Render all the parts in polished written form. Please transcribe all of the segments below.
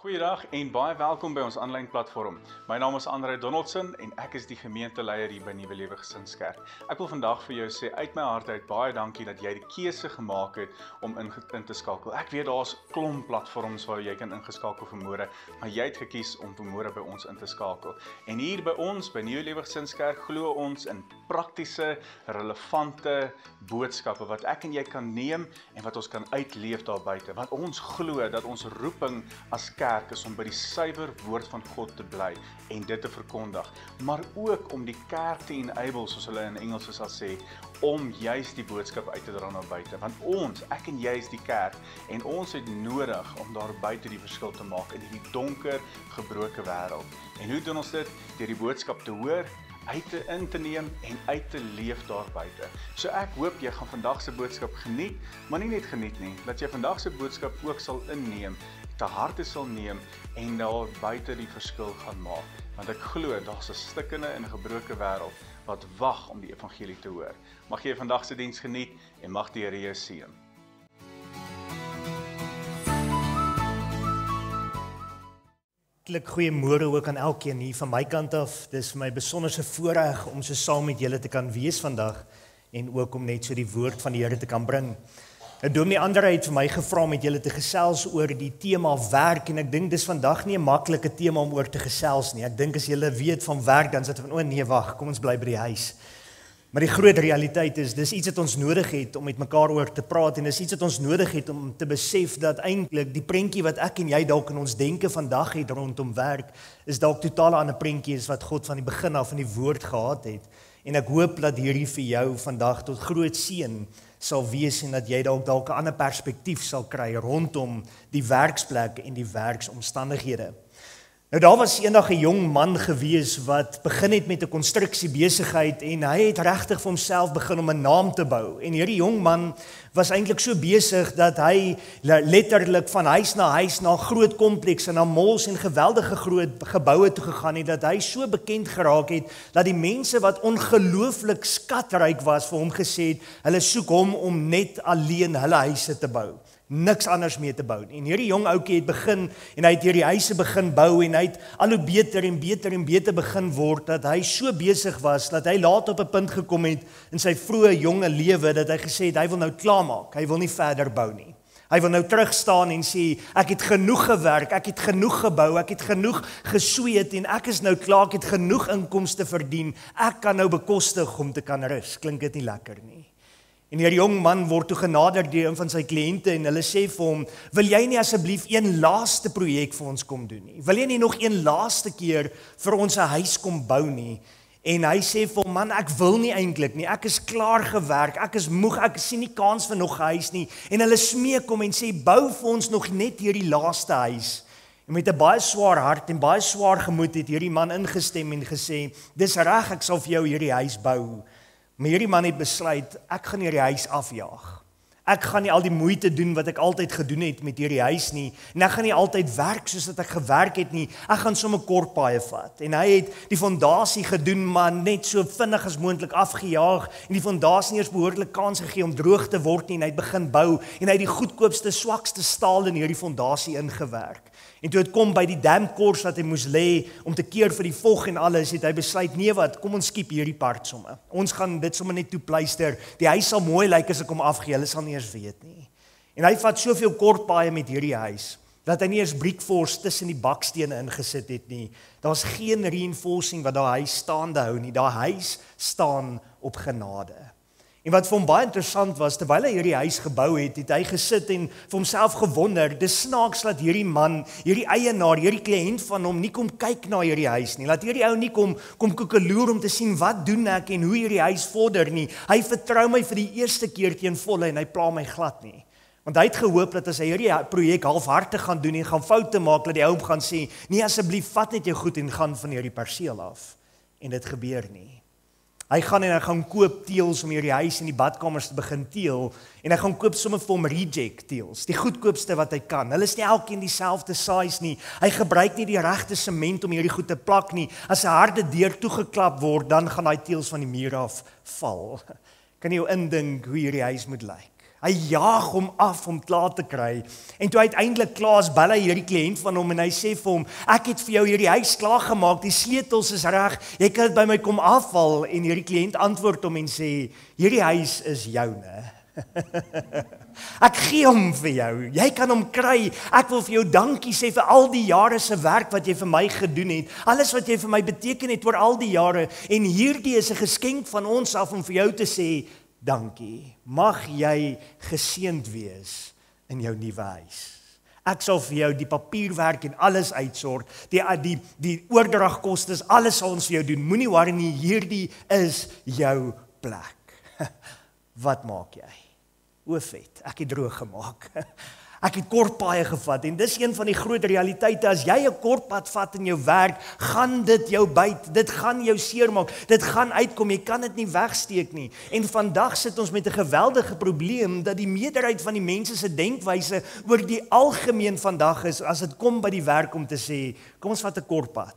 Goeiedag en baie welkom by ons aanlyn platform. My naam is André Donaldson en ek is die gemeenteleier hier by Nuwe Lewe Gesinskerk. Ek wil vandag vir jou sê uit my hart uit baie dankie dat jy die keuse gemaak het om in te skakel. Ek weet daar's klomp platforms waar jy kan ingeskakel vanmôre, maar jy het gekies om vanmôre by ons in te skakel. En hier by ons by Nuwe Lewe Gesinskerk glo ons in praktiese, relevante boodskappe wat ek en jy kan neem en wat ons kan uitleef daar buite. Want ons glo dat ons roeping as kerk is om by die suiwer woord van God te bly en dit te verkondig, maar ook om die kerk te enable, soos hulle in Engels sal sê, om juist die boodskap uit te dra na buite. Want ons, ek en jy is die kerk en ons het nodig om daar buite die verskil te maak in hierdie donker, gebroke wêreld. En hoe doen ons dit? Deur die boodskap te hoor, in te neem en uit te leef daar buite. So ek hoop jy gaan vandag se boodskap geniet, maar nie net geniet nie, dat jy vandag se boodskap ook sal inneem, te harte sal neem en daar buite die verskil gaan maak. Want ek glo daar's 'n stikkende en 'n gebroke wêreld wat wag om die evangelie te hoor. Mag jy vandag se diens geniet en mag die Here jou seën. Goeiemôre ook aan elkeen hier van my kant af. Dis vir my besonderse voorreg om so saam met julle te kan wees vandag en ook om net so die woord van die Here te kan bring. Dominee Andre het vir my gevra om met julle te gesels oor die tema werk en ek dink dis vandag nie 'n maklike tema om oor te gesels nie. Ek dink as julle weet van werk dan sit van nee wag, kom ons bly by die huis. Maar die groot realiteit is, dis iets wat ons nodig het om met mekaar oor te praat en dis iets wat ons nodig het om te besef dat eintlik die prentjie wat ek en jy dalk in ons denke vandag het rondom werk, is dalk totaal 'n ander prentjie as wat God van die begin af in die woord gehad het. En ek hoop dat hierdie vir jou vandag tot groot seën sal wees en dat jy dalk 'n ander perspektief sal kry rondom die werksplek en die werksomstandighede. Nou daar was eendag 'n jong man gewees wat begin het met 'n konstruksiebesigheid en hy het regtig vir homself begin om 'n naam te bou. En hierdie jong man was eintlik so besig dat hy letterlik van huis na groot komplekse, na malls en geweldige groot geboue toe gegaan het, dat hy so bekend geraak het dat die mense wat ongelooflik skatryk was vir hom gesê het, hulle soek hom om net alleen hulle huise te bou. Niks anders mee te bou. En hierdie jong ouetjie het begin en hy het hierdie huise begin bou en hy het al hoe beter en beter en beter begin word dat hy so besig was dat hy laat op 'n punt gekom het in sy vroeë jonge lewe dat hy gesê het hy wil nou klaarmaak. Hy wil nie verder bou nie. Hy wil nou terug staan en sê ek het genoeg gewerk, ek het genoeg gebou, ek het genoeg gesweet en ek is nou klaar, ek het genoeg inkomste verdien. Ek kan nou bekostig om te kan rus. Klink dit nie lekker nie? En hierdie jong man word toe genader deur een van sy kliënte en hulle sê vir hom, wil jy nie asseblief een laaste projek vir ons kom doen nie? Wil jy nie nog een laaste keer vir ons 'n huis kom bou nie? En hy sê vir hom, man, ek wil nie eintlik nie, ek is klaar gewerk, ek is moeg, ek sien nie kans vir nog 'n huis nie. En hulle smeek hom en sê, bou vir ons nog net hierdie laaste huis. En met 'n baie swaar hart en baie swaar gemoed het hierdie man ingestem en gesê, dis reg, ek sal vir jou hierdie huis bou. Maar hierdie man het besluit, ek gaan hierdie huis afjaag. Ek gaan nie al die moeite doen wat ek altyd gedoen het met hierdie huis nie. En ek gaan nie altyd werk soos wat ek gewerk het nie. Ek gaan sommer kort paaie vat. En hy het die fondasie gedoen, maar net so vinnig as moontlik afgejaag. En die fondasie nie eens behoorlik kans gegee om droog te word nie. En hy het begin bou. En hy het die goedkoopste, swakste staal in hierdie fondasie ingewerk. En toe het kom by die damkors wat hy moes lê om te keer vir die vog en alles, het hy besluit, nee wat, kom ons skiep hierdie part somme. Ons gaan dit sommer net toepluister. Die huis sal mooi lyk as ek hom afgee, hulle sal nie eers weet nie. En hy vat soveel kortpaaie met hierdie huis, dat hy nie eers briekforce tussen die bakstene ingesit het nie. Daar's geen reinforcing wat daai huis staande hou nie. Daai huis staan op genade. En wat vir hom baie interessant was, terwyl hy hierdie huis gebou het, het hy gesit en vir homself gewonder, dis snaaks dat hierdie man, hierdie eienaar, hierdie kliënt van hom nie kom kyk na hierdie huis nie. Laat hierdie ou nie kom koekeloer om te sien wat doen ek en hoe hierdie huis vorder nie. Hy vertrou my vir die eerste keer teen volle en hy pla my glad nie. Want hy het gehoop dat as hy hierdie projek halfhartig gaan doen en gaan foute maak, dat die ou gaan sê, nee asseblief vat net jou goed en gaan van hierdie perseel af. En dit gebeur nie. Hy gaan en hy gaan koop teëls om hierdie huis en die badkamers te begin teel en hy gaan koop sommer vir hom reject teëls, die goedkoopste wat hy kan. Hulle is nie elkeen dieselfde size nie. Hy gebruik nie die regte sement om hierdie goed te plak nie. As 'n harde deur toegeklap word, dan gaan daai teëls van die muur af val. Kan jy jou indink hoe hierdie huis moet lyk? Hy jaag hom af om klaar te kry. En toe uiteindelik klaar is, bel hy hierdie kliënt van hom en hy sê vir hom, ek het vir jou hierdie huis klaar gemaak, die sleutels is reg, jy kan dit by my kom afhaal. En hierdie kliënt antwoord hom en sê, hierdie huis is joune. Ek gee hom vir jou, jy kan hom kry, ek wil vir jou dankie sê vir al die jare se werk wat jy vir my gedoen het, alles wat jy vir my beteken het oor al die jare, en hierdie is 'n geskenk van ons af om vir jou te sê, dankie, mag jy geseënd wees in jou nuwe huis. Ek sal vir jou die papierwerk en alles uitsort, die oordragkostes, alles sal ons vir jou doen, moenie worry nie, hierdie is jou plek. Wat maak jy? O vet, ek het droog gemaak. Ek het kort paaie gevat en dis een van die groot realiteite, as jy 'n kort pad vat in jou werk, gaan dit jou byt, dit gaan jou seermaak, dit gaan uitkom, jy kan dit nie wegsteek nie. En vandag sit ons met 'n geweldige probleem, dat die meerderheid van die mense se denkwyse oor die algemeen vandag is, as dit kom by die werk om te sê, kom ons vat 'n kort pad.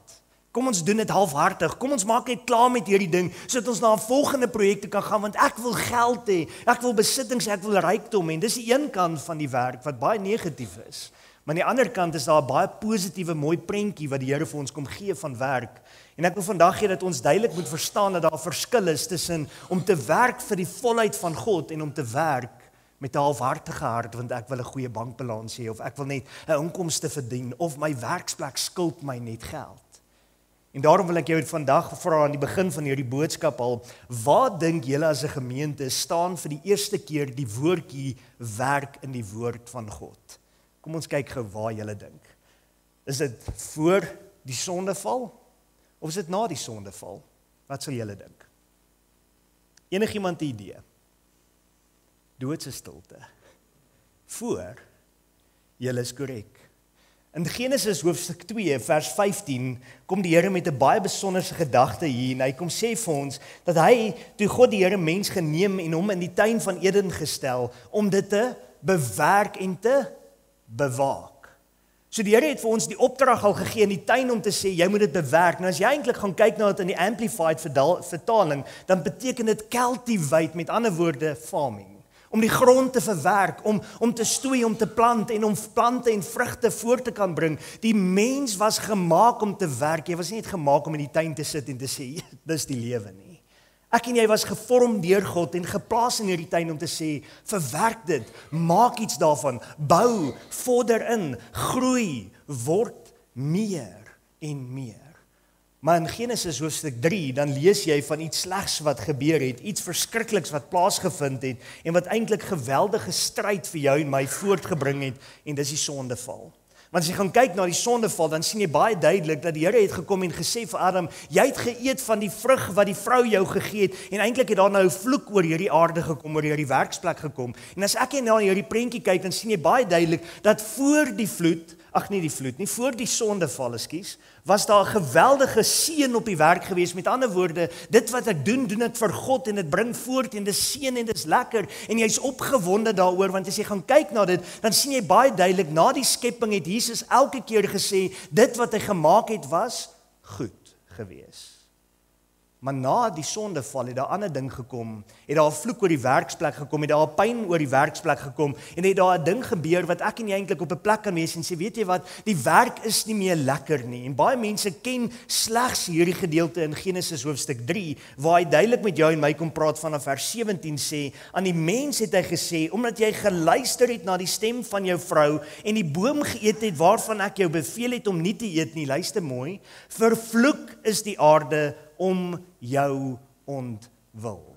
Kom ons doen dit halfhartig, kom ons maak net klaar met hierdie ding, sodat ons na 'n volgende projekte kan gaan, want ek wil geld hê, ek wil besittings, ek wil rykdom, en dis die een kant van die werk wat baie negatief is. Maar aan die ander kant is daar 'n baie positiewe, mooi prentjie wat die Here vir ons kom gee van werk. En ek wil vandag hê dat ons duidelik moet verstaan dat daar 'n verskil is tussen om te werk vir die volheid van God en om te werk met 'n halfhartige hart, want ek wil 'n goeie bankbalans hê, of ek wil net 'n inkomste verdien, of my werksplek skuld my net geld. En daarom wil ek jou vandag vra aan die begin van hierdie boodskap al, waar dink julle as 'n gemeente staan vir die eerste keer die woordjie werk in die woord van God? Kom ons kyk gou waar julle dink. Is dit voor die sondeval of is dit na die sondeval? Wat sal julle dink? Enigiemand 'n idee? Doodse stilte. Voor, julle is korrek. In Genesis hoofstuk 2 vers 15 kom die Here met 'n baie besonderse gedagte hier, en hy kom sê vir ons dat hy, toe God die Here mens geneem en hom in die tuin van Eden gestel, om dit te bewerk en te bewaak. So die Here het vir ons die opdrag al gegee in die tuin om te sê, jy moet dit bewerk. Nou as jy eintlik gaan kyk na dit in die Amplified vertaling, dan beteken dit cultivate, met ander woorde farming. Om die grond te verwerk, om te stoei, om te plant en om plante en vrugte voort te kan bring. Die mens was gemaak om te werk. Jy was nie net gemaak om in die tuin te sit en te sê, dis die lewe nie. Ek en jy was gevorm deur God en geplaas in hierdie tuin om te sê, verwerk dit, maak iets daarvan, bou, vorder in, groei, word meer en meer. Maar in Genesis hoofstuk 3, dan lees jy van iets slegs wat gebeur het, iets verskrikliks wat plaasgevind het, en wat eintlik geweldige stryd vir jou en my voortgebring het, en dis die sondeval. Want as jy gaan kyk na die sondeval, dan sien jy baie duidelik dat die Here het gekom en gesê vir Adam, jy het geëet van die vrug wat die vrou jou gegee het, en eintlik het daar nou 'n vloek oor hierdie aarde gekom, oor hierdie werksplek gekom. En as ek na hierdie prentjie kyk, dan sien jy baie duidelik dat voor die vloed, voor die sondeval, was daar 'n geweldige seën op die werk gewees. Met ander woorde, dit wat ek doen ek vir God en dit bring voort en dis seën en dis lekker en jy's opgewonde daaroor, want as jy gaan kyk na dit, dan sien jy baie duidelik, na die skepping het Jesus elke keer gesê, dit wat hy gemaak het was goed gewees. Maar na die sondeval het daar 'n ander ding gekom, het daar 'n vloek oor die werksplek gekom, het daar 'n pyn oor die werksplek gekom, en het daar 'n ding gebeur wat ek en jy eintlik op 'n plek kan wees en sê, weet jy wat, die werk is nie meer lekker nie. En baie mense ken slegs hierdie gedeelte in Genesis hoofstuk 3, waar hy duidelik met jou en my kom praat vanaf vers 17 sê, aan die mens het hy gesê, omdat jy geluister het na die stem van jou vrou, en die boom geëet het waarvan ek jou beveel het om nie te eet nie, luister mooi, vervloek is die aarde om jou ontwil.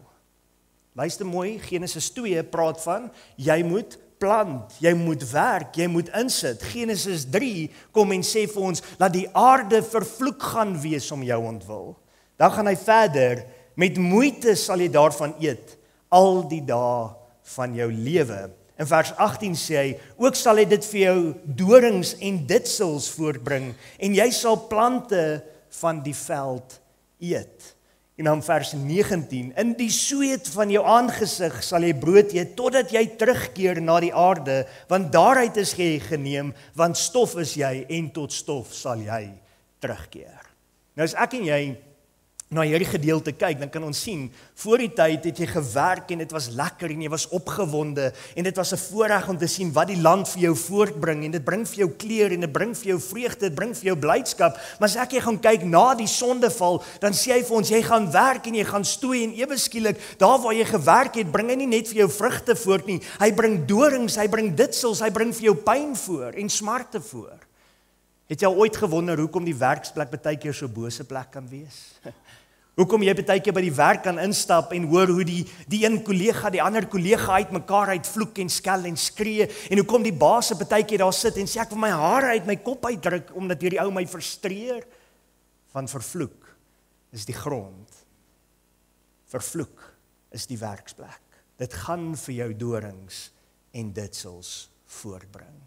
Luister mooi, Genesis 2 praat van, jy moet plant, jy moet werk, jy moet insit. Genesis 3 kom en sê vir ons, dat die aarde vervloek gaan wees om jou ontwil. Dan gaan hy verder, met moeite sal jy daarvan eet, al die dae van jou lewe. In vers 18 sê hy, ook sal hy dit vir jou dorings en ditsels voortbring, en jy sal plante van die veld eet. En dan vers 19, in die sweet van jou aangesig sal jy brood eet, totdat jy terugkeer na die aarde, want daaruit is jy geneem, want stof is jy, en tot stof sal jy terugkeer. Nou as ek en jy na hierdie gedeelte kyk, dan kan ons sien, voor die tyd het jy gewerk en dit was lekker en jy was opgewonde en dit was 'n voorreg om te sien wat die land vir jou voortbring en dit bring vir jou kleur en dit bring vir jou vreugde, dit bring vir jou blydskap, maar as jy gaan kyk na die sondeval, dan sê hy vir ons, jy gaan werk en jy gaan stoei en ewe skielik, daar waar jy gewerk het, bring hy nie net vir jou vrugte voort nie, hy bring dorings, hy bring ditsels, hy bring vir jou pyn voor en smarte voor. Het jy al ooit gewonder hoekom die werksplek baie keer so bose plek kan wees? Hoekom jy baie keer by die werk kan instap en hoor hoe die een kollega, die ander kollega uitmekaar uitvloek en skel en skree, en hoekom die baas baie keer daar sit en sê ek wil my hare uit my kop uitdruk omdat hierdie ou my frustreer. Van vervloek is die grond. Vervloek is die werksplek. Dit gaan vir jou dorings en ditsels voortbring.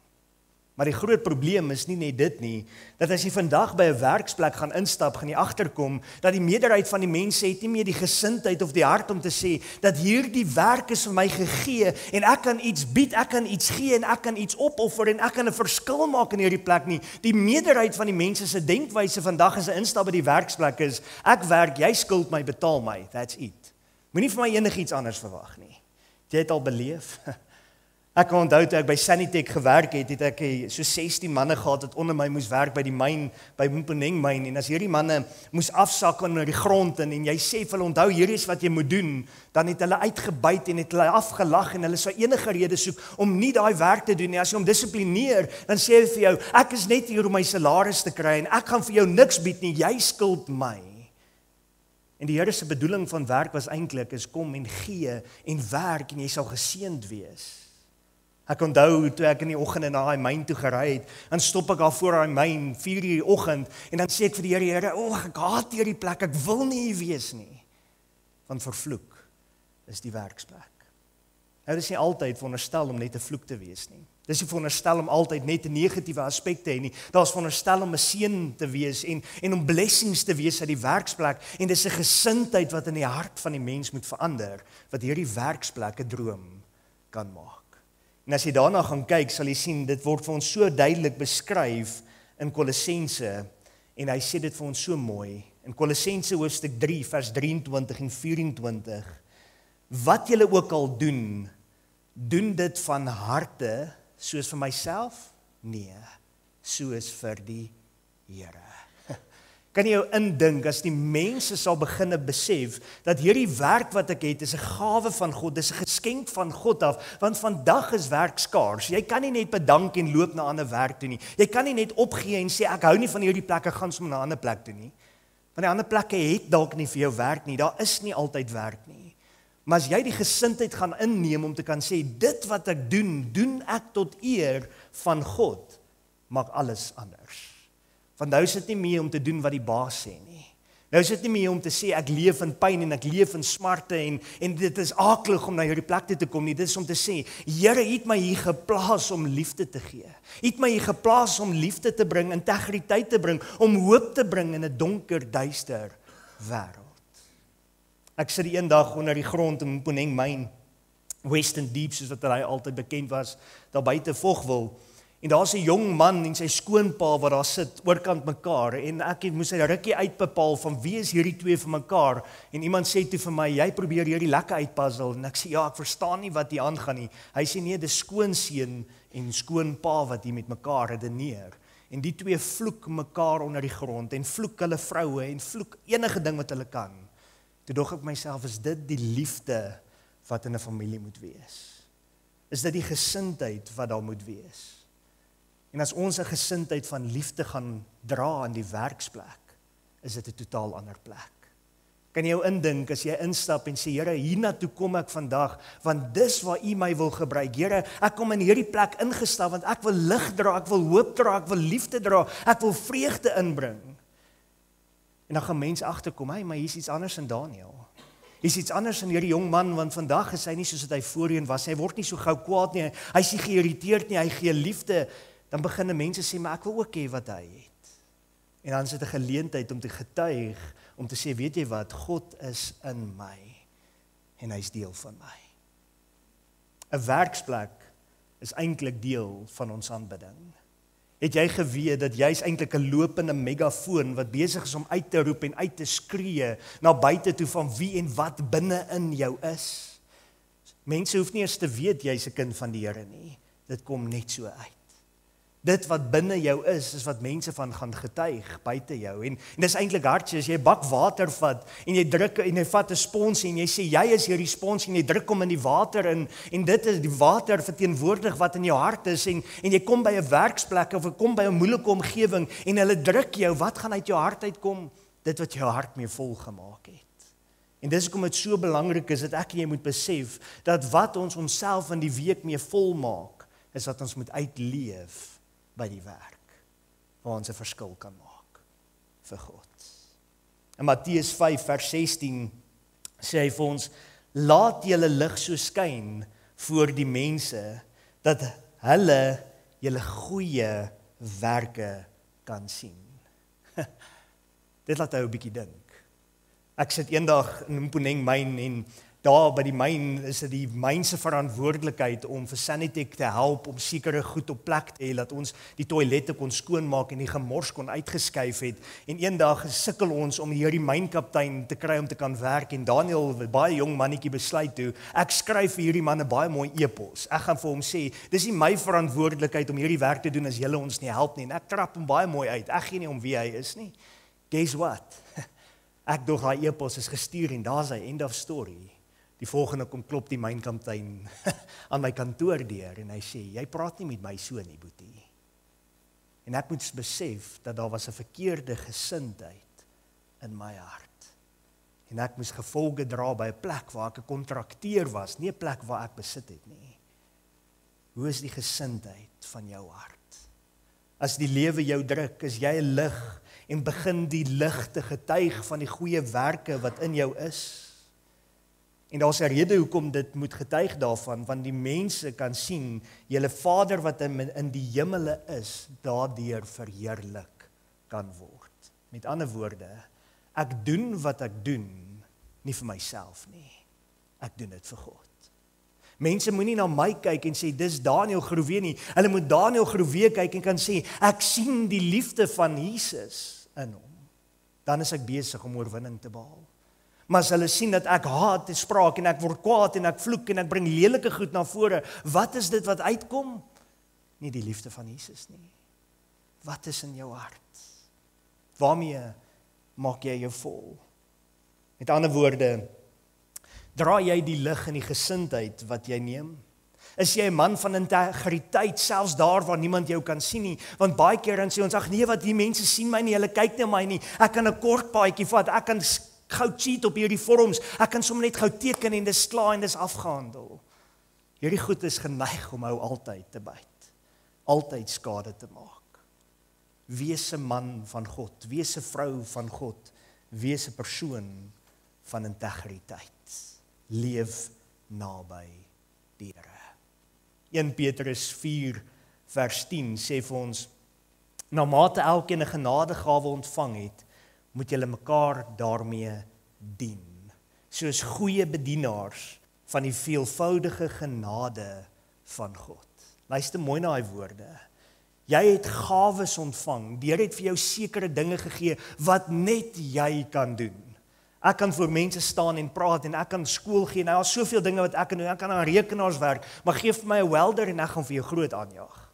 Maar die groot probleem is nie net dit nie, dat as jy vandag by 'n werksplek gaan instap, gaan jy agterkom dat die meerderheid van die mense het nie meer die gesindheid of die hart om te sê dat hierdie werk is vir my gegee en ek kan iets bied, ek kan iets gee en ek kan iets opoffer en ek kan 'n verskil maak in hierdie plek nie. Die meerderheid van die mense se denkwyse vandag as 'n instap by die werksplek is, ek werk, jy skuld my, betaal my, that's it. Moenie vir my enigiets anders verwag nie. Jy het al beleef. Ek kan onthou toe ek by Sanitec gewerk het ek so 16 manne gehad wat onder my moes werk by die myn, by Mponeng myn, en as hierdie manne moes afsak onder die grond en jy sê vir hulle, onthou hierdie is wat jy moet doen, dan het hulle uitgebyt en het hulle afgelag en hulle sou enige rede soek om nie daai werk te doen nie. As jy hom dissiplineer, dan sê hy vir jou, ek is net hier om my salaris te kry en ek gaan vir jou niks bied nie, jy skuld my. En die Here se bedoeling van werk was eintlik is kom en gee en werk en jy sal geseënd wees. Ek onthou toe ek in die oggend na daai myn toe gery het, dan stop ek daar voor daai myn 4:00 die oggend en dan sê ek vir die Here, ek haat hierdie plek, ek wil nie hier wees nie. Want vervloek is die werksplek. Nou dis nie altyd veronderstel om net 'n vloek te wees nie. Dis nie veronderstel om altyd net 'n negatiewe aspek te hê nie. Daar's veronderstel om 'n seën te wees en om blessings te wees uit die werksplek en dis 'n gesindheid wat in die hart van die mens moet verander, wat hierdie werksplek 'n droom kan maak. En as jy daarna gaan kyk, sal jy sien, dit word vir ons so duidelik beskryf in Kolossense, en hy sê dit vir ons so mooi, in Kolossense hoofstuk 3, vers 23 en 24, wat julle ook al doen, doen dit van harte, soos vir myself? Nee, soos vir die Here. Kan jy jou indink, as die mense sal beginne besef, dat hierdie werk wat ek het, is 'n gawe van God, dis 'n geskenk van God af, want vandag is werk skaars. Jy kan nie net bedank en loop na 'n ander werk toe nie. Jy kan nie net opgee en sê, ek hou nie van hierdie plek, ek gaan sommer na 'n ander plek toe nie. Want die ander plekke het dalk nie vir jou werk nie, daar is nie altyd werk nie. Maar as jy die gesindheid gaan inneem om te kan sê, dit wat ek doen, doen ek tot eer van God, maak alles anders. Want nou is dit nie meer om te doen wat die baas sê nie. Nou is dit nie meer om te sê, ek leef in pyn en ek leef in smarte en dit is akelig om na hierdie plek toe te kom nie. Dit is om te sê, Here, U het my hier geplaas om liefde te gee. U het my hier geplaas om liefde te bring, integriteit te bring, om hoop te bring in 'n donker, duister wêreld. Ek sit die een dag onder die grond in Mponeng myn, Western Deep, soos wat hy altyd bekend was, daar buite Vogwel. En daar's 'n jong man en sy skoonpa wat daar sit oorkant mekaar en ek moes 'n rukkie uitbepaal van wie is hierdie twee vir mekaar en iemand sê toe vir my, jy probeer hierdie lekker uitpuzzle en ek sê ja, ek verstaan nie wat hier aangaan nie. Hy sê nee, dis skoonseun en skoonpa wat hier met mekaar redeneer. En die twee vloek mekaar onder die grond en vloek hulle vroue en vloek enige ding wat hulle kan. Toe dog ek myself, is dit die liefde wat in 'n familie moet wees? Is dit die gesindheid wat daar moet wees? En as ons 'n gesindheid van liefde gaan dra in die werksplek, is dit 'n totaal ander plek. Kan jy jou indink as jy instap en sê, Here, hiernatoe kom ek vandag, want dis waar U my wil gebruik. Here, ek kom in hierdie plek ingestap, want ek wil lig dra, ek wil hoop dra, ek wil liefde dra, ek wil vreugde inbring. En dan gaan mense agterkom, hey, maar hier's iets anders in Daniel. Hier's iets anders in hierdie jong man, want vandag is hy nie soos wat hy voorheen was. Hy word nie so gou kwaad nie, hy is nie geïrriteerd nie, hy gee liefde. Dan begin mense sê, maar ek wil ook hê wat hy het. En dan is dit 'n geleentheid om te getuig, om te sê, weet jy wat, God is in my, en hy's deel van my. 'n Werksplek is eintlik deel van ons aanbidding. Het jy geweet dat jy is eintlik 'n lopende megafoon wat besig is om uit te roep en uit te skree na buite toe van wie en wat binne in jou is? Mense hoef nie eens te weet jy's 'n kind van die Here nie. Dit kom net so uit. Dit wat binne jou is wat mense van gaan getuig buite jou. En dis eintlik hartjie, as jy 'n bak water vat en jy druk en jy vat 'n sponsie en jy sê jy is hierdie sponsie en jy druk hom in die water in en dit is die water verteenwoordig wat in jou hart is en jy kom by 'n werksplek of jy kom by 'n moeilike omgewing en hulle druk jou, wat gaan uit jou hart uitkom? Dit wat jou hart mee vol gemaak het. En dis hoekom dit so belangrik is dat ek en jy moet besef dat wat ons onsself in die week mee vol maak, is wat ons moet uitleef by die werk, waar ons 'n verskil kan maak vir God. In Matteus 5 vers 16 sê hy vir ons, laat julle lig so skyn voor die mense, dat hulle julle goeie werke kan sien. Dit laat hy 'n bietjie dink. Ek sit eendag in Mponeng myn en daar by die myn is dit die myn se verantwoordelikheid om vir Sanitec te help om sekere goed op plek te hê, dat ons die toilette kon skoonmaak en die gemors kon uitgeskuif het. En eendag sukkel ons om hierdie mynkaptein te kry om te kan werk en Daniel, 'n baie jong mannetjie, besluit toe, ek skryf vir hierdie man 'n baie mooi e-pos. Ek gaan vir hom sê, dis nie my verantwoordelikheid om hierdie werk te doen as julle ons nie help nie. En ek trap hom baie mooi uit. Ek gee nie om wie hy is nie. Guess what? Ek dog daai e-pos is gestuur en daar's hy, end of story. Die volgende kom klop die mynkaptein aan my kantoor deur en hy sê, jy praat nie met my so nie, boetie. En ek moet besef dat daar was 'n verkeerde gesindheid in my hart. En ek moes gevolge dra by 'n plek waar ek 'n kontrakteur was, nie 'n plek waar ek besit het nie. Hoe is die gesindheid van jou hart? As die lewe jou druk, is jy 'n lig en begin die lig te getuig van die goeie werke wat in jou is. En daar's 'n rede hoekom dit moet getuig daarvan, want die mense kan sien, julle Vader wat in die hemele is, daardeur verheerlik kan word. Met ander woorde, ek doen wat ek doen, nie vir myself nie. Ek doen dit vir God. Mense moenie na my kyk en sê, dis Daniel Groewe nie. Hulle moet Daniel Groewe kyk en kan sê, ek sien die liefde van Jesus in hom. Dan is ek besig om oorwinning te behaal. Maar as hulle sien dat ek haat spraak en ek word kwaad en ek vloek en ek bring lelike goed na vore, wat is dit wat uitkom? Nie die liefde van Jesus nie. Wat is in jou hart? Waarmee maak jy jou vol? Met ander woorde, dra jy die lig in die gesindheid wat jy neem? Is jy 'n man van integriteit, selfs daar waar niemand jou kan sien nie? Want baie keer dan sê ons, ag nee, wat die mense sien my nie, hulle kyk nie na my nie. Ek kan 'n kort paadjie vat, ek kan gou cheat op hierdie vorms, ek kan sommer net gou teken en dis klaar en dis afgehandel. Hierdie goed is geneig om jou altyd te byt, altyd skade te maak. Wees 'n man van God, wees 'n vrou van God, wees 'n persoon van integriteit. Leef naby die Here. 1 Petrus 4 vers 10 sê vir ons, na mate elkeen 'n genadegawe ontvang het, moet julle mekaar daarmee dien, soos goeie bedienaars van die veelvoudige genade van God. Luister mooi na daai woorde. Jy het gawes ontvang, die Here het vir jou sekere dinge gegee wat net jy kan doen. Ek kan voor mense staan en praat en ek kan skool gee, nou daar's soveel dinge wat ek kan doen, ek kan aan rekenaars werk, maar gee vir my 'n welder en ek gaan vir jou groot aanjaag.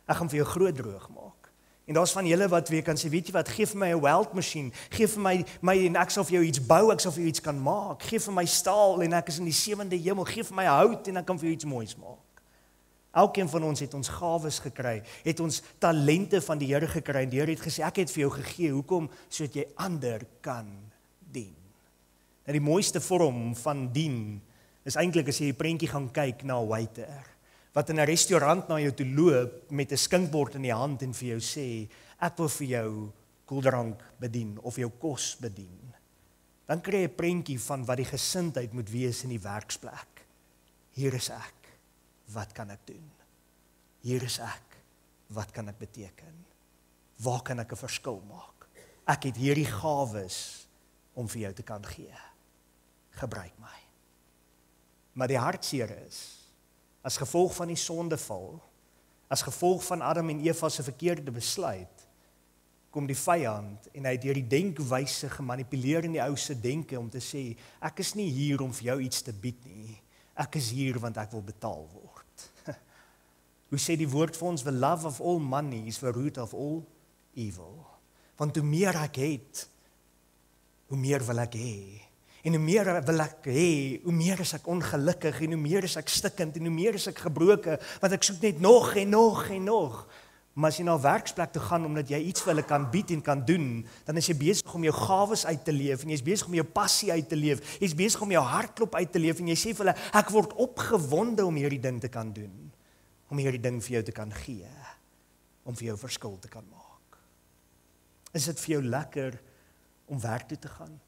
Ek gaan vir jou groot droog maak. En daar's van julle wat weer kan sê, weet jy wat, gee vir my 'n weldmasjien, gee vir my en ek sal vir jou iets bou, ek sal vir jou iets kan maak, gee vir my staal en ek is in die 7de hemel, gee vir my hout en ek kan vir jou iets moois maak. Elkeen van ons het ons gawes gekry, het ons talente van die Here gekry en die Here het gesê, ek het vir jou gegee, hoekom? Sodat jy ander kan dien. En die mooiste vorm van dien is eintlik as jy 'n prentjie gaan kyk na 'n waiter wat in 'n restaurant na jou toe loop met 'n skinkbord in die hand en vir jou sê, ek wil vir jou koeldrank bedien of jou kos bedien. Dan kry jy 'n prentjie van wat die gesindheid moet wees in die werksplek. Hier is ek, wat kan ek doen? Hier is ek, wat kan ek beteken? Waar kan ek 'n verskil maak? Ek het hierdie gawes om vir jou te kan gee. Gebruik my. Maar die hartseer is, as gevolg van die sondeval, As gevolg van Adam en Eva se verkeerde besluit, kom die vyand en hy het deur die denkwyse gemanipuleer in die ou se denke om te sê, ek is nie hier om vir jou iets te bied nie, ek is hier want ek wil betaal word. Hoe sê die woord vir ons, the love of all money is the root of all evil. Want hoe meer ek het, hoe meer wil ek hê. En hoe meer wil ek hê, hoe meer is ek ongelukkig, en hoe meer is ek stikkend, en hoe meer is ek gebroken, want ek soek net nog en nog en nog. Maar as jy na 'n werksplek toe gaan, omdat jy iets vir hulle kan bied en kan doen, dan is jy besig om jou gawes uit te leef, en jy is besig om jou passie uit te leef, jy is besig om jou hartklop uit te leef, en jy sê vir hulle, ek word opgewonde om hierdie ding te kan doen, om hierdie ding vir jou te kan gee, om vir jou verskil te kan maak. Is dit vir jou lekker om werk toe te gaan?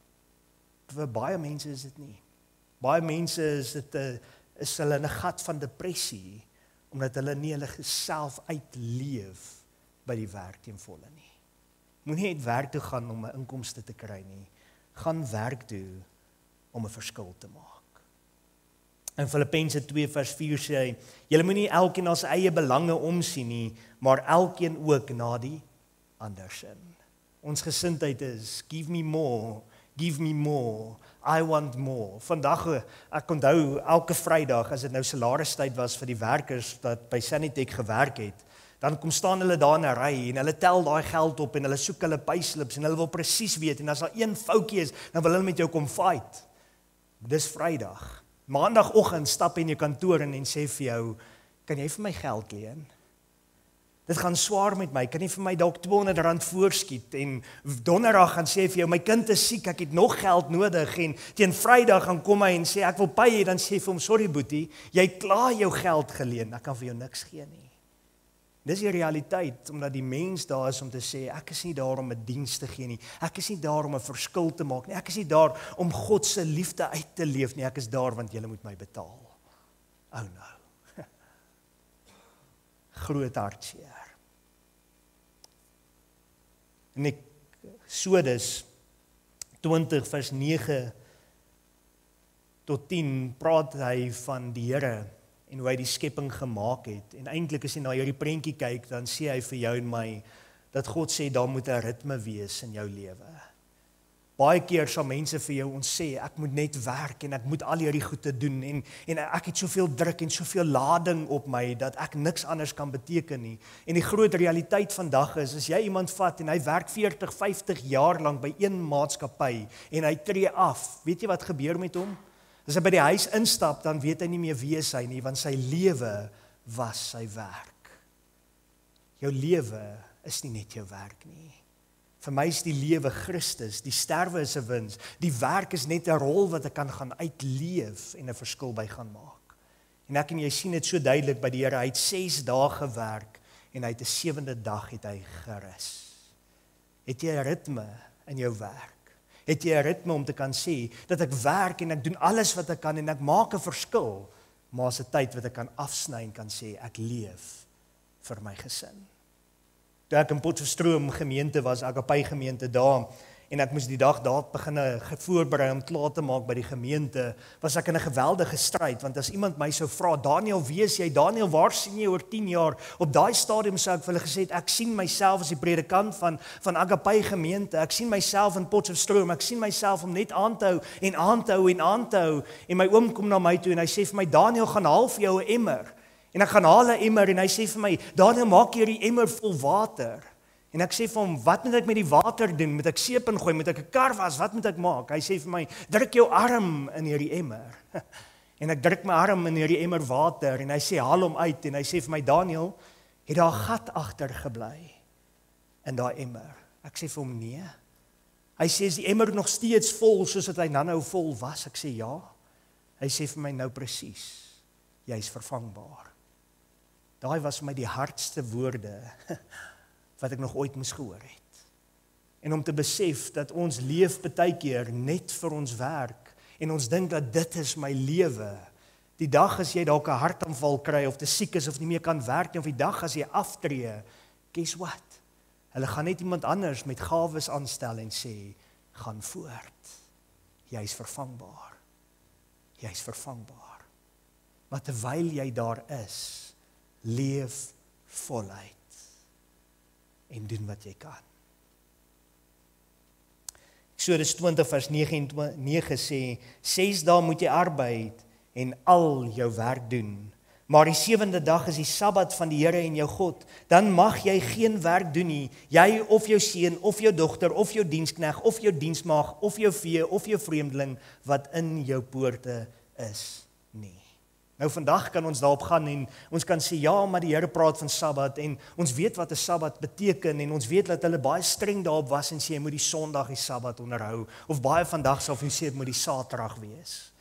Vir baie mense is dit nie. Baie mense is hulle in 'n gat van depressie, omdat hulle nie hulle self uitleef by die werk ten volle nie. Moenie net werk toe gaan om 'n inkomste te kry nie. Gaan werk toe om 'n verskil te maak. In Filippense 2 vers 4 sê hy, julle moenie elkeen na sy eie belange omsien nie, maar elkeen ook na die ander sin. Ons gesindheid is, give me more, I want more. Vandag, ek onthou, elke Vrydag, as dit nou salaristyd was vir die werkers wat by Sanitec gewerk het, dan kom staan hulle daar in 'n ry en hulle tel daai geld op en hulle soek hulle payslips en hulle wil presies weet en as daar een foutjie is, dan wil hulle met jou kom fight. Dis Vrydag. Maandagoggend stap in jou kantoor en sê vir jou, kan jy vir my geld leen? Dit gaan swaar met my, kan jy vir my dalk R200 voorskiet, en donderdag gaan sê vir jou, my kind is siek, ek het nog geld nodig, en teen Vrydag gaan kom hy en sê, ek wil pay, dan sê vir hom, sorry boetie, jy klaar jou geld geleen, ek kan vir jou niks gee nie. Dis die realiteit, omdat die mens daar is om te sê, ek is nie daar om 'n diens te gee nie, ek is nie daar om 'n verskil te maak nie, ek is nie daar om God se liefde uit te leef nie, ek is daar want julle moet my betaal. Oh no. Groot hartseer. En Exodus 20 vers 9 tot 10 praat hy van die Here en hoe hy die skepping gemaak het. En eintlik as jy na hierdie prentjie kyk, dan sê hy vir jou en my dat God sê daar moet 'n ritme wees in jou lewe. Baie keer sal mense vir jou ons sê ek moet net werk en ek moet al hierdie goede doen en ek het soveel druk en soveel lading op my dat ek niks anders kan beteken nie. En die groot realiteit vandag is as jy iemand vat en hy werk 40, 50 jaar lank by een maatskappy en hy tree af, weet jy wat gebeur met hom? As hy by die huis instap, dan weet hy nie meer wie is hy nie, want sy lewe was sy werk. Jou lewe is nie net jou werk nie. Vir my is die lewe Christus, die sterwe is 'n wins, die werk is net 'n rol wat ek kan gaan uitleef en 'n verskil by gaan maak. En ek en jy sien dit so duidelik by die Here, hy het 6 dae gewerk en hy het 'n 7de dag het hy gerus. Het jy 'n ritme in jou werk? Het jy 'n ritme om te kan sê dat ek werk en ek doen alles wat ek kan en ek maak 'n verskil, maar as 'n tyd wat ek kan afsny en kan sê ek leef vir my gesin. Toe ek in Potchefstroom gemeente was, Agape gemeente daar, en ek moes die dag daar begin voorberei om klaar te maak by die gemeente, was ek in 'n geweldige stryd, want as iemand my sou vra, Daniel, wie is jy? Daniel, waar sien jy oor 10 jaar? Op daai stadium sou ek vir hulle gesê het, ek sien myself as die predikant van Agape gemeente, ek sien myself in Potchefstroom, ek sien myself om net aan te hou en aan te hou en aan te hou, en my oom kom na my toe en hy sê vir my, Daniel, gaan haal vir jou 'n emmer. En ek gaan haal 'n emmer en hy sê vir my, Daniel, maak hierdie emmer vol water. En ek sê vir hom, wat moet ek met die water doen? Moet ek seep ingooi? Moet ek 'n kar was? Wat moet ek maak? Hy sê vir my, druk jou arm in hierdie emmer. En ek druk my arm in hierdie emmer water en hy sê, haal hom uit. En hy sê vir my, Daniel, het daar 'n gat agter gebly in daai emmer? Ek sê vir hom, nee. Hy sê, is die emmer nog steeds vol soos wat hy nou vol was? Ek sê, ja. Hy sê vir my, nou presies, jy is vervangbaar. Daai was vir my die hardste woorde wat ek nog ooit moes gehoor het. En om te besef dat ons leef baie keer net vir ons werk en ons dink dat dit is my lewe. Die dag as jy dalk 'n hartaanval kry of te siek is of nie meer kan werk nie, of die dag as jy aftree, guess what? Hulle gaan net iemand anders met gawes aanstel en sê, gaan voort. Jy's vervangbaar. Jy's vervangbaar. Maar terwyl jy daar is, leef voluit en doen wat jy kan. Eksodus 20 vers 9 sê, 6 dae moet jy arbeid en al jou werk doen. Maar die 7de dag is die Sabbat van die Here en jou God. Dan mag jy geen werk doen nie, jy of jou seun of jou dogter of jou dienskneg of jou diensmaag of jou vee of jou vreemdeling wat in jou poorte is nie. Nou vandag kan ons daarop gaan en ons kan sê ja, maar die Here praat van Sabbat en ons weet wat 'n Sabbat beteken en ons weet dat hulle baie streng daarop was en sê jy moet die Sondag die Sabbat onderhou of baie vandag sal vir sê dit moet die Saterdag wees.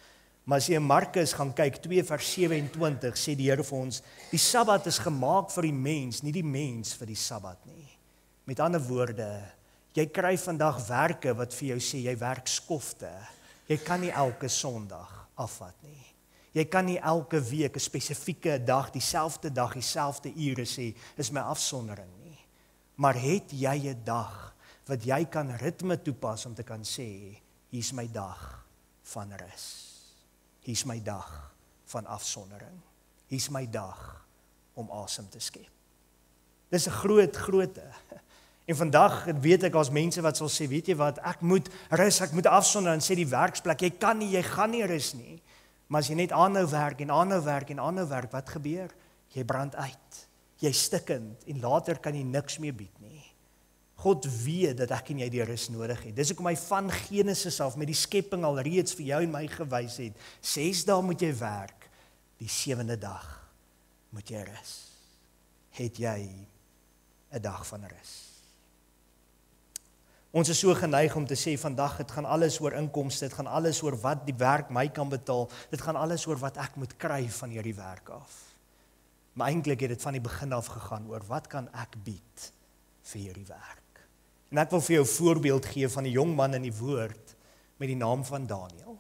Maar as jy in Markus gaan kyk 2 vers 27 sê die Here vir ons die Sabbat is gemaak vir die mens, nie die mens vir die Sabbat nie. Met ander woorde, jy kry vandag werke wat vir jou sê jy werk skofte. Jy kan nie elke Sondag afvat nie. Jy kan nie elke week 'n spesifieke dag, dieselfde dag, dieselfde ure sê, is my afsondering nie. Maar het jy 'n dag wat jy kan ritme toepas om te kan sê, hier's my dag van rus. Hier's my dag van afsondering. Hier's my dag om asem te skep. Dis 'n groot. En vandag weet ek as mense wat sal sê, weet jy wat, ek moet rus, ek moet afsonder en sê die werksplek, jy kan nie, jy gaan nie rus nie. Maar as jy net aanhou werk en aanhou werk en aanhou werk, wat gebeur? Jy brand uit. Jy stikkend en later kan jy niks meer bied nie. God weet dat ek en jy die rus nodig het. Dis hoekom hy van Genesis af met die skepping al reeds vir jou en my gewys het. 6 dae moet jy werk, die 7de dag moet jy rus. Het jy 'n dag van rus? Ons is so geneig om te sê vandag, dit gaan alles oor inkomste, dit gaan alles oor wat die werk my kan betaal, dit gaan alles oor wat ek moet kry van hierdie werk af. Maar eintlik het dit van die begin af gegaan oor wat kan ek bied vir hierdie werk. En ek wil vir jou 'n voorbeeld gee van 'n jong man in die woord met die naam van Daniël.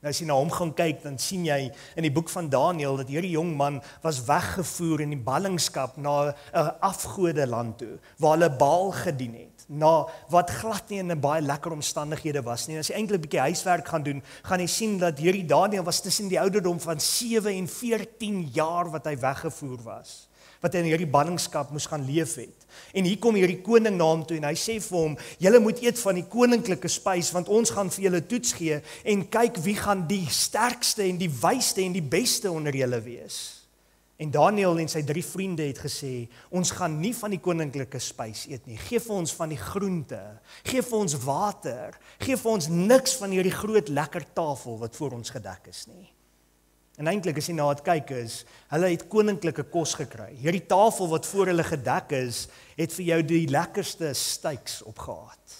Nou as jy na hom gaan kyk, dan sien jy in die boek van Daniël dat hierdie jong man was weggevoer in die ballingskap na 'n afgode land toe, waar hulle Baal gedien het, na wat glad nie in 'n baie lekker omstandighede was nie. En as jy eintlik 'n bietjie huiswerk gaan doen, gaan jy sien dat hierdie Daniël was tussen die ouderdom van 7 en 14 jaar wat hy weggevoer was, wat hy in hierdie ballingskap moes gaan leef het. En hier kom hierdie koning na hom toe en hy sê vir hom, julle moet eet van die koninklike spys, want ons gaan vir julle toets gee en kyk wie gaan die sterkste en die wysste en die beste onder julle wees. En Daniël en sy 3 vriende het gesê, ons gaan nie van die koninklike spys eet nie, gee vir ons van die groente, gee vir ons water, gee vir ons niks van hierdie groot lekker tafel wat voor ons gedek is nie. En eintlik as jy na dit kyk is, hulle het koninklike kos gekry. Hierdie tafel wat voor hulle gedek is, het vir jou die lekkerste steaks opgehad.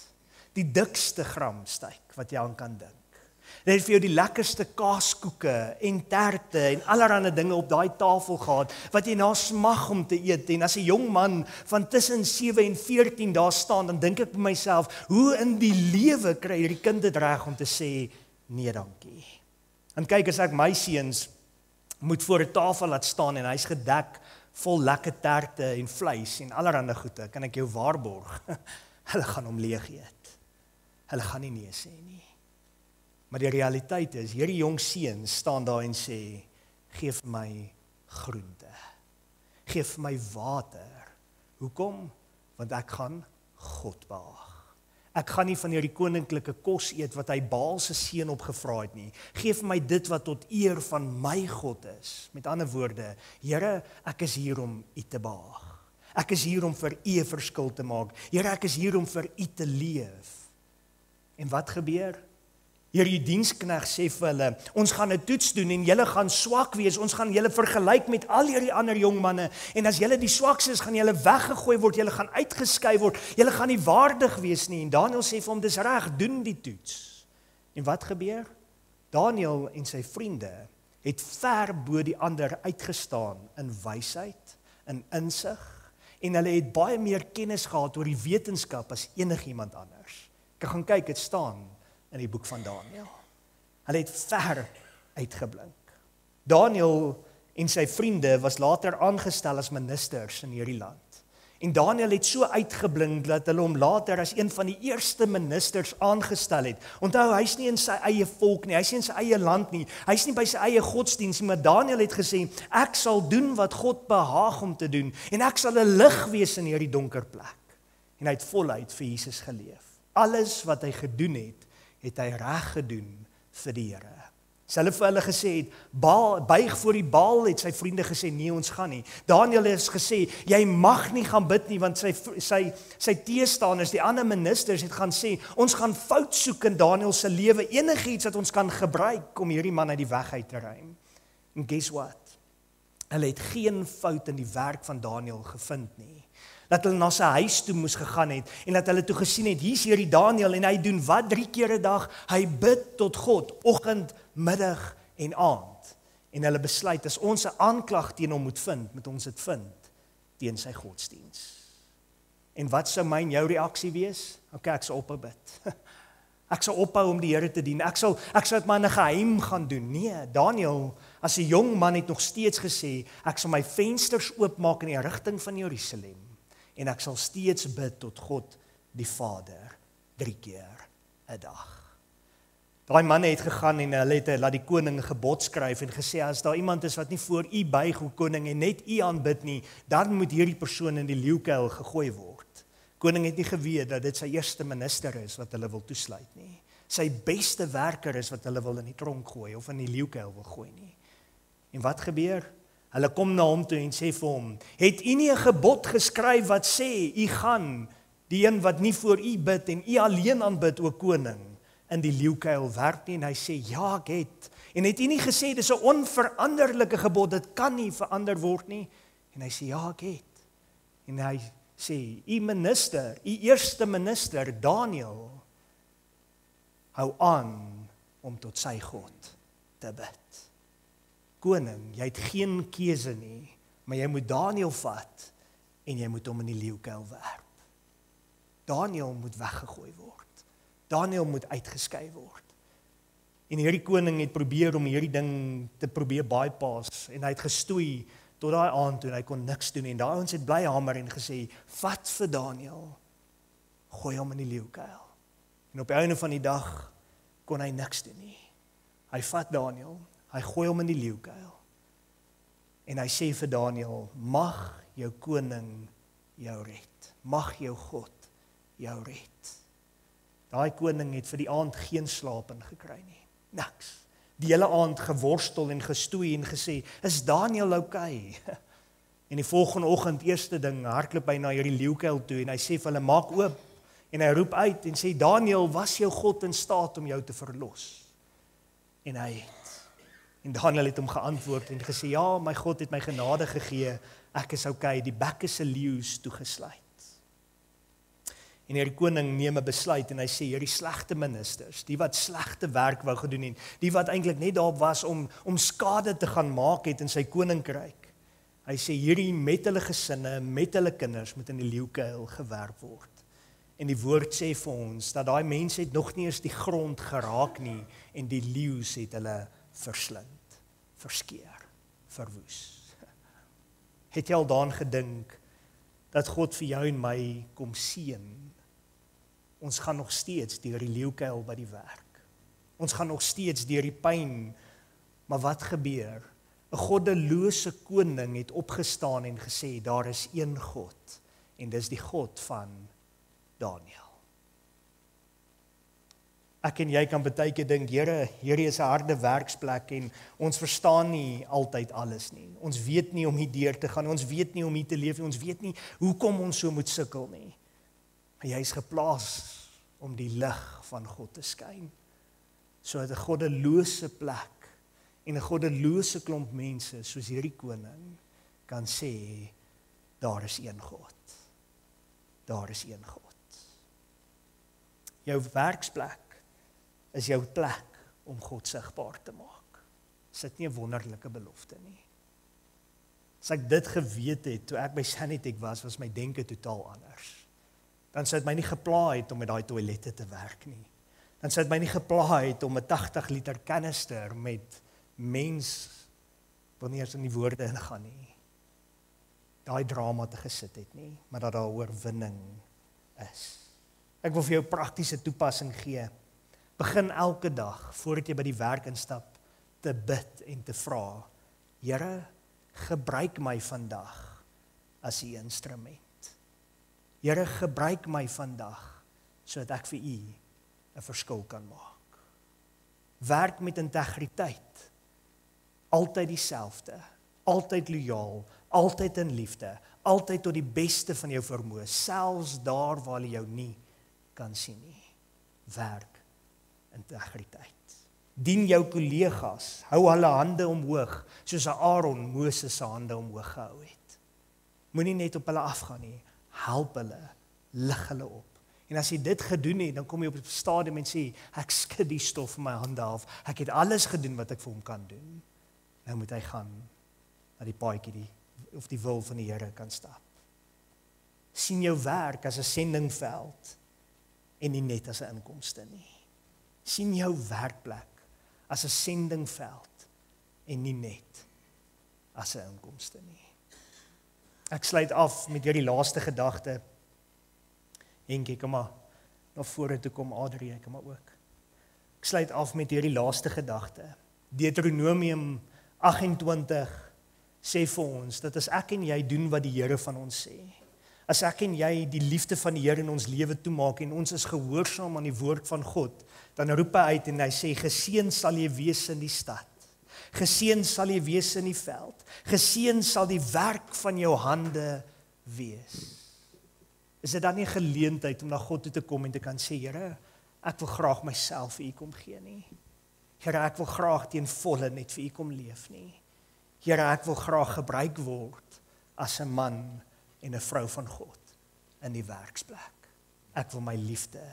Die dikste gram steak wat jy aan kan dink. Dit het vir jou die lekkerste kaaskoeke en terte en allerlei dinge op daai tafel gehad, wat jy na smag om te eet. En as 'n jong man van tussen 7 en 14 daar staan, dan dink ek by myself, hoe in die lewe kry hierdie kind dit reg om te sê, nee dankie. En kyk, as ek my seuns moet voor 'n tafel laat staan en hy's gedek vol lekker terte en vleis en allerlei goede, kan ek jou waarborg, hulle gaan hom leeg eet. Hulle gaan nie nee sê nie. Maar die realiteit is, hierdie jong seun staan daar en sê, gee vir my groente. Gee vir my water. Hoekom? Want ek gaan God behaag. Ek gaan nie van hierdie koninklike kos eet wat hy Baal se seun opgevra het nie. Geef my dit wat tot eer van my God is. Met ander woorde, Here, ek is hier om U te behaag. Ek is hier om vir U 'n verskil te maak. Here, ek is hier om vir U te leef. En wat gebeur? Hierdie dienskneg sê vir hulle, ons gaan 'n toets doen en julle gaan swak wees, ons gaan julle vergelyk met al hierdie ander jong manne, en as julle die swakste is, gaan julle weggegooi word, julle gaan uitgeskei word, julle gaan nie waardig wees nie. En Daniël sê vir hom, dis reg, doen die toets. En wat gebeur? Daniël en sy vriende het ver bo die ander uitgestaan in wysheid, in insig, en hulle het baie meer kennis gehad oor die wetenskap as enigiemand anders. Ek gaan kyk, dit staan in die boek van Daniël. Hulle het ver uitgeblink. Daniël en sy vriende was later aangestel as ministers in hierdie land. En Daniël het so uitgeblink dat hulle hom later as een van die eerste ministers aangestel het. Onthou, hy's nie in sy eie volk nie, hy's nie in sy eie land nie, hy's nie by sy eie godsdienst nie, maar Daniël het gesê, ek sal doen wat God behaag om te doen, en ek sal 'n lig wees in hierdie donker plek. En hy het voluit vir Jesus geleef. Alles wat hy gedoen het hy reg gedoen vir die Here. As hulle vir hulle gesê het, buig voor die Baal, het sy vriende gesê, nee, ons gaan nie. Daniël het gesê, jy mag nie gaan bid nie, want sy teestanders, die ander ministers, het gaan sê, ons gaan fout soek in Daniël se lewe, enigiets wat ons kan gebruik om hierdie man uit die weg uit te ruim. En guess what? Hulle het geen fout in die werk van Daniël gevind nie. Dat hulle na sy huis toe moes gegaan het, en dat hulle toe gesien het, hier's hierdie Daniël, en hy doen wat 3 keer 'n dag, hy bid tot God, oggend, middag en aand. En hulle besluit, as ons 'n aanklag teen hom moet vind, moet ons dit vind teen sy godsdiens. En wat sou my en jou reaksie wees? Okay, ek sal ophou bid. Ek sal ophou om die Here te dien. Ek sal dit maar in 'n geheim gaan doen. Nee, Daniël, as 'n jong man het nog steeds gesê, ek sal my vensters oopmaak in die rigting van Jerusalem, en ek sal steeds bid tot God die Vader 3 keer 'n dag. Daai manne het gegaan en hulle het laat die koning 'n gebod skryf en gesê, as daar iemand is wat nie voor u buig, o koning, en net u aanbid nie, dan moet hierdie persoon in die leeukuil gegooi word. Koning het nie geweet dat dit sy eerste minister is wat hulle wil toesluit nie. Sy beste werker is wat hulle wil in die tronk gooi of in die leeukuil wil gooi nie. En wat gebeur? Hulle kom na hom toe en sê vir hom, het u nie 'n gebod geskryf wat sê, u gaan die een wat nie voor u bid en u alleen aanbid, o koning, in die leeukuil werp nie? En hy sê, ja, ek het. En het u nie gesê, dis 'n onveranderlike gebod, dit kan nie verander word nie? En hy sê, ja, ek het. En hy sê, u minister, u eerste minister, Daniël, hou aan om tot sy God te bid. Koning, jy het geen keuse nie, maar jy moet Daniël vat en jy moet hom in die leeukuil werp. Daniël moet weggegooi word. Daniël moet uitgeskei word. En hierdie koning het probeer om hierdie ding te probeer bypass, en hy het gestoei tot daai aand toe en hy kon niks doen, en daai ouens het bly hamer en gesê, vat vir Daniël, gooi hom in die leeukuil. En op die einde van die dag kon hy niks doen nie. Hy vat Daniël, hy gooi hom in die leeukuil, en hy sê vir Daniël, mag jou koning jou red, mag jou God jou red. Daai koning het vir die aand geen slaap in gekry nie, niks. Die hele aand geworstel en gestoei en gesê, is Daniël okay? En die volgende oggend, eerste ding, hardloop hy na hierdie leeukuil toe, en hy sê vir hulle, maak oop, en hy roep uit en sê, Daniël, was jou God in staat om jou te verlos? En hy het. En Daniël het hom geantwoord en gesê, ja, my God het my genade gegee, ek is okay, die bekke se leeu's toegesluit. En hierdie koning neem 'n besluit en hy sê, hierdie slegte ministers, die wat slegte werk wou gedoen het, die wat eintlik net daar was om skade te gaan maak het in sy koninkryk. Hy sê, hierdie met hulle gesinne, met hulle kinders, moet in die leeukuil gewerp word. En die woord sê vir ons, dat daai mense het nog nie eens die grond geraak nie, en die leeu's het hulle verslind, verskeer, verwoes. Het jy al daaraan gedink, dat God vir jou en my kom seën? Ons gaan nog steeds deur die leeukuil by die werk. Ons gaan nog steeds deur die pyn. Maar wat gebeur? 'n goddelose koning het opgestaan en gesê, daar is een God, en dis die God van Daniël. Ek en jy kan baie keer dink, Here, hierdie is 'n harde werksplek en ons verstaan nie altyd alles nie. Ons weet nie om hier deur te gaan, ons weet nie om hier te leef nie, ons weet nie hoekom ons so moet sukkel nie. Maar jy is geplaas om die lig van God te skyn. Sodat 'n goddelose plek en 'n goddelose klomp mense soos hierdie koning kan sê, daar is een God. Daar is een God. Jou werksplek is jou plek om God sigbaar te maak. Is dit nie 'n wonderlike belofte nie? As ek dit geweet het, toe ek by Sanitech was my denke totaal anders. Dan sou dit my nie gepla het om met daai toilette te werk nie. Dan sou dit my nie gepla het om 'n 80 liter kanister met mens, wanneer as in die woorde ingaan nie. daai drama te gesit het nie, maar dat daar oorwinning is. Ek wil vir jou 'n praktiese toepassing gee. Begin elke dag, voordat jy by die werk instap, te bid en te vra, Here, gebruik my vandag as U instrument. Here, gebruik my vandag, sodat ek vir U 'n verskil kan maak. Werk met integriteit, altyd dieselfde, altyd lojaal, altyd in liefde, altyd tot die beste van jou vermoë, selfs daar waar jy jou nie kan sien nie. Werk integriteit. Dien jou kollegas, hou hulle hande omhoog, soos Aaron Moses se hande omhoog gehou het. Moenie net op hulle afgaan nie, help hulle, lig hulle op. En as jy dit gedoen het, dan kom jy op 'n stadium en sê, ek skud die stof van my hande af, ek het alles gedoen wat ek vir hom kan doen. Nou moet hy gaan na die paadjie of die wil van die Here kan stap. Sien jou werk as 'n sendingveld en nie net as 'n inkomste nie. Sien jou werkplek as 'n sendingveld en nie net as 'n inkomste nie. Ek sluit af met hierdie laaste gedagte. Henkie, kom maar na vore toe kom, Adrie, kom maar ook. Ek sluit af met hierdie laaste gedagte. Deuteronomium 28 sê vir ons, dat as ek en jy doen wat die Here van ons sê, as ek en jy die liefde van die Here in ons lewe toemaak en ons is gehoorsaam aan die woord van God, dan roep hy uit en hy sê, geseën sal jy wees in die stad, geseën sal jy wees in die veld, geseën sal die werk van jou hande wees. Is dit dan nie 'n geleentheid om na God toe te kom en te kan sê, Here, ek wil graag myself vir U kom gee nie. Here, ek wil graag ten volle net vir U kom leef nie. Here, ek wil graag gebruik word as 'n man en 'n vrou van God in die werksplek. Ek wil my liefde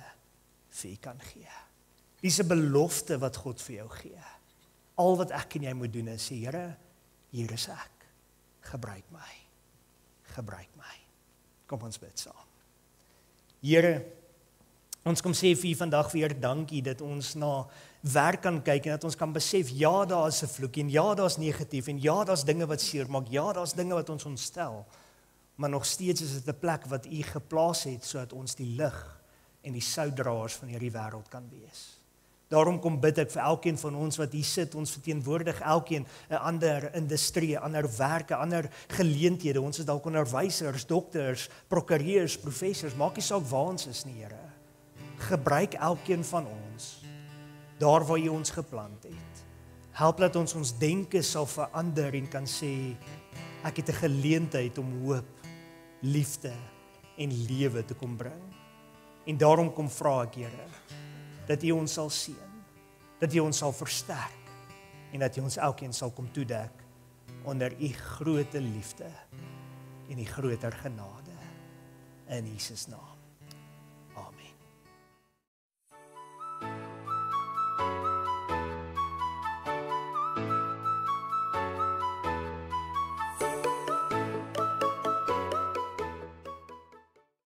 vir U kan gee. Dis 'n belofte wat God vir jou gee. Al wat ek en jy moet doen is sê, Here, hier is ek. Gebruik my. Gebruik my. Kom ons bid saam. Here, ons kom sê vir U vandag weer dankie dat ons na werk kan kyk en dat ons kan besef, ja, daar is 'n vloek en ja, daar's negatief en ja, daar's dinge wat seer maak, ja, daar's dinge wat ons ontstel, maar nog steeds is dit 'n plek wat U geplaas het sodat ons die lig en die soutdraers van hierdie wêreld kan wees. Daarom kom bid ek vir elkeen van ons wat hier sit, ons verteenwoordig elkeen 'n ander industrie, 'n ander werke, ander geleenthede. Ons is dalk onderwysers, dokters, prokureurs, professors, maak nie saak waar ons is nie, Here. Gebruik elkeen van ons daar waar U ons geplant het. Help dat ons denke sal verander en kan sê, ek het 'n geleentheid om hoop, liefde en lewe te kom bring. En daarom kom vra ek, Here, dat U ons sal seën, dat U ons sal versterk en dat U ons elkeen sal kom toedek onder U groote liefde en U groter genade in Jesus naam.